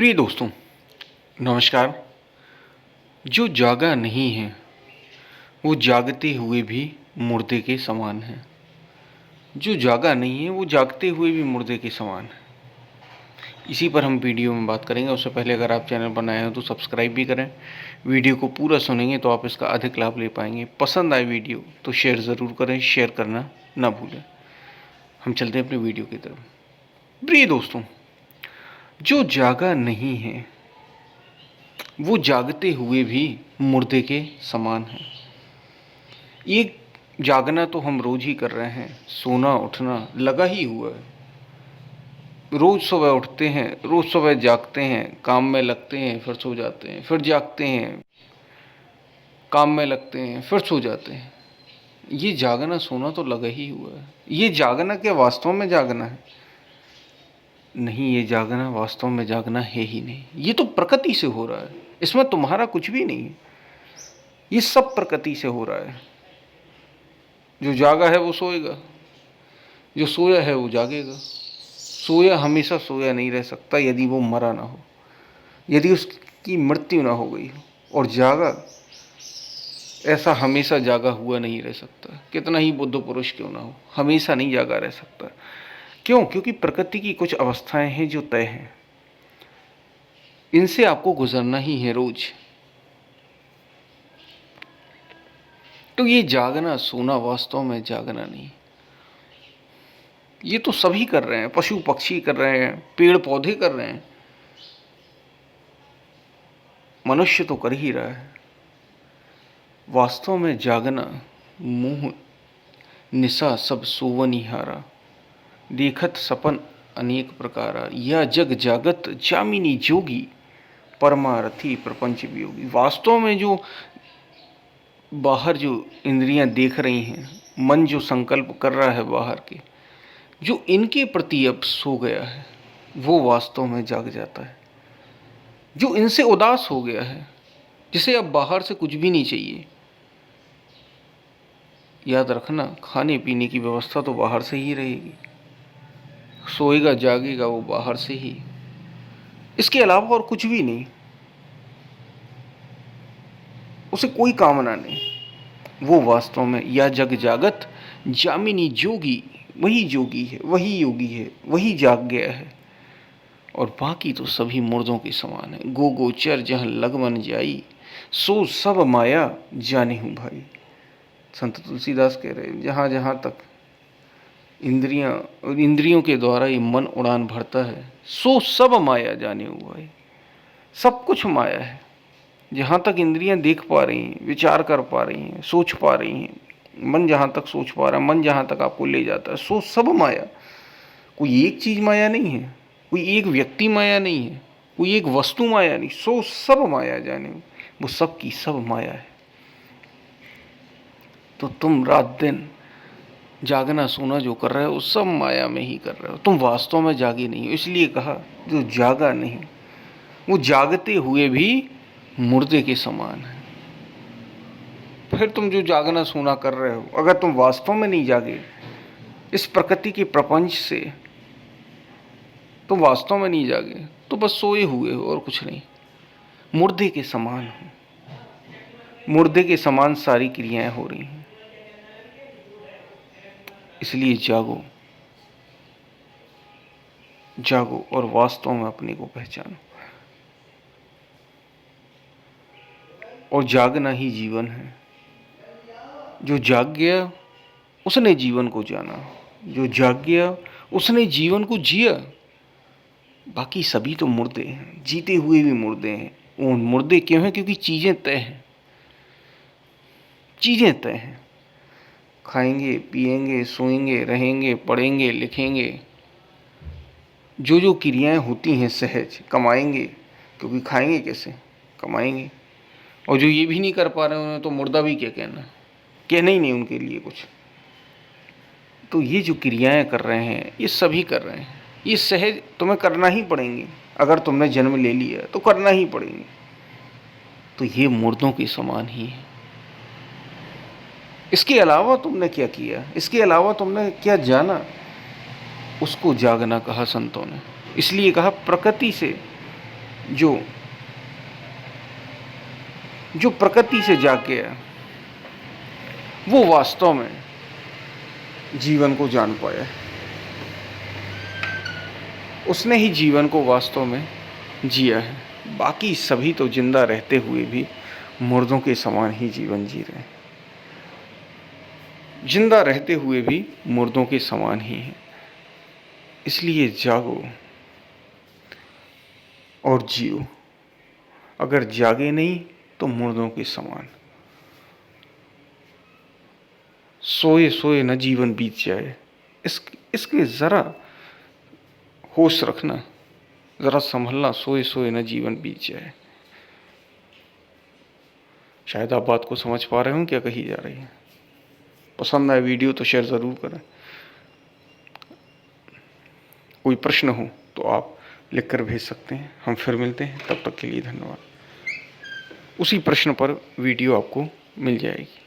प्रिय दोस्तों, नमस्कार। जो जागा नहीं है वो जागते हुए भी मुर्दे के समान है। जो जागा नहीं है वो जागते हुए भी मुर्दे के समान है। इसी पर हम वीडियो में बात करेंगे। उससे पहले अगर आप चैनल पर नए हो तो सब्सक्राइब भी करें। वीडियो को पूरा सुनेंगे तो आप इसका अधिक लाभ ले पाएंगे। पसंद आए वीडियो तो शेयर ज़रूर करें, शेयर करना ना भूलें। हम चलते हैं अपने वीडियो की तरफ। प्रिय दोस्तों, जो जागा नहीं है वो जागते हुए भी मुर्दे के समान है। ये जागना तो हम रोज ही कर रहे हैं, सोना उठना लगा ही हुआ है। रोज सुबह उठते हैं, रोज सुबह जागते हैं, काम में लगते हैं, फिर सो जाते हैं, फिर जागते हैं, काम में लगते हैं, फिर सो जाते हैं। ये जागना सोना तो लगा ही हुआ है। ये जागना क्या वास्तव में जागना है? नहीं, ये जागना वास्तव में जागना है ही नहीं। ये तो प्रकृति से हो रहा है, इसमें तुम्हारा कुछ भी नहीं है। ये सब प्रकृति से हो रहा है। जो जागा है वो सोएगा, जो सोया है वो जागेगा। सोया हमेशा सोया नहीं रह सकता यदि वो मरा ना हो, यदि उसकी मृत्यु ना हो गई हो। और जागा ऐसा हमेशा जागा हुआ नहीं रह सकता, कितना ही बुद्ध पुरुष क्यों ना हो, हमेशा नहीं जागा रह सकता। क्यों? क्योंकि प्रकृति की कुछ अवस्थाएं हैं जो तय हैं, इनसे आपको गुजरना ही है रोज। तो ये जागना सोना वास्तव में जागना नहीं। ये तो सभी कर रहे हैं, पशु पक्षी कर रहे हैं, पेड़ पौधे कर रहे हैं, मनुष्य तो कर ही रहा है। वास्तव में जागना मुँह निशा सब सोवनिहारा, देखत सपन अनेक प्रकारा, या जग जागत जामिनी जोगी, परमारथी प्रपंच वियोगी। वास्तव में जो बाहर जो इंद्रियां देख रही हैं, मन जो संकल्प कर रहा है बाहर के, जो इनके प्रति अब सो गया है वो वास्तव में जाग जाता है। जो इनसे उदास हो गया है, जिसे अब बाहर से कुछ भी नहीं चाहिए, याद रखना खाने पीने की व्यवस्था तो बाहर से ही रहेगी, सोएगा जागेगा वो बाहर से ही, इसके अलावा और कुछ भी नहीं। उसे कोई कामना नहीं। वो वास्तव में या जग जागत जामिनी जोगी, वही जोगी है, वही योगी है, वही जाग गया है। और बाकी तो सभी मुर्दों के समान है। गो गोचर जहाँ लगमन जाई, सो सब माया जाने हूँ भाई। संत तुलसीदास कह रहे हैं, जहाँ जहाँ तक इंद्रियों के द्वारा ये मन उड़ान भरता है, सो सब माया जाने हूँ भाई। सब कुछ माया है। जहाँ तक इंद्रियां देख पा रही हैं, विचार कर पा रही हैं, सोच पा रही हैं, मन जहाँ तक सोच पा रहा है, मन जहाँ तक आपको ले जाता है, सो सब माया। कोई एक चीज़ माया नहीं है, कोई एक व्यक्ति माया नहीं है, कोई एक वस्तु माया नहीं, सो सब माया जाने, वो सब की सब माया है। तो तुम रात दिन जागना सोना जो कर रहे हो सब माया में ही कर रहे हो, तुम वास्तव में जागे नहीं हो। इसलिए कहा जो जागा नहीं वो जागते हुए भी मुर्दे के समान है। फिर तुम जो जागना सोना कर रहे हो, अगर तुम वास्तव में नहीं जागे इस प्रकृति के प्रपंच से, तुम वास्तव में नहीं जागे तो बस सोए हुए हो और कुछ नहीं, मुर्दे के समान हो। मुर्दे के समान सारी क्रियाएं हो रही हैं। इसलिए जागो, जागो और वास्तव में अपने को पहचानो। और जागना ही जीवन है। जो जाग गया उसने जीवन को जाना, जो जाग गया उसने जीवन को जिया। बाकी सभी तो मुर्दे हैं, जीते हुए भी मुर्दे हैं। वो मुर्दे क्यों हैं? क्योंकि चीज़ें तय हैं। चीज़ें तय हैं। खाएंगे, पिएंगे, सोएंगे, रहेंगे, पढ़ेंगे, लिखेंगे, जो जो क्रियाएं होती हैं सहज, कमाएंगे, क्योंकि खाएंगे कैसे, कमाएंगे। और जो ये भी नहीं कर पा रहे हैं उन्हें तो मुर्दा भी क्या कहना, कहना ही नहीं उनके लिए कुछ। तो ये जो क्रियाएं कर रहे हैं ये सभी कर रहे हैं, ये सहज तुम्हें करना ही पड़ेंगे। अगर तुमने जन्म ले लिया तो करना ही पड़ेंगे। तो ये मुर्दों के समान ही है। इसके अलावा तुमने क्या किया, इसके अलावा तुमने क्या जाना, उसको जागना कहा संतों ने। इसलिए कहा प्रकृति से जो जो प्रकृति से जाके है, वो वास्तव में जीवन को जान पाया है। उसने ही जीवन को वास्तव में जिया है। बाकी सभी तो जिंदा रहते हुए भी मुर्दों के समान ही जीवन जी रहे हैं। जिंदा रहते हुए भी मुर्दों के समान ही हैं। इसलिए जागो और जियो। अगर जागे नहीं तो मुर्दों के समान। सोए सोए न जीवन बीत जाए, इसके ज़रा होश रखना, ज़रा संभलना। सोए सोए न जीवन बीत जाए। शायद आप बात को समझ पा रहे हो क्या कही जा रही है। पसंद आए वीडियो तो शेयर ज़रूर करें। कोई प्रश्न हो तो आप लिख कर भेज सकते हैं। हम फिर मिलते हैं, तब तक के लिए धन्यवाद। उसी प्रश्न पर वीडियो आपको मिल जाएगी।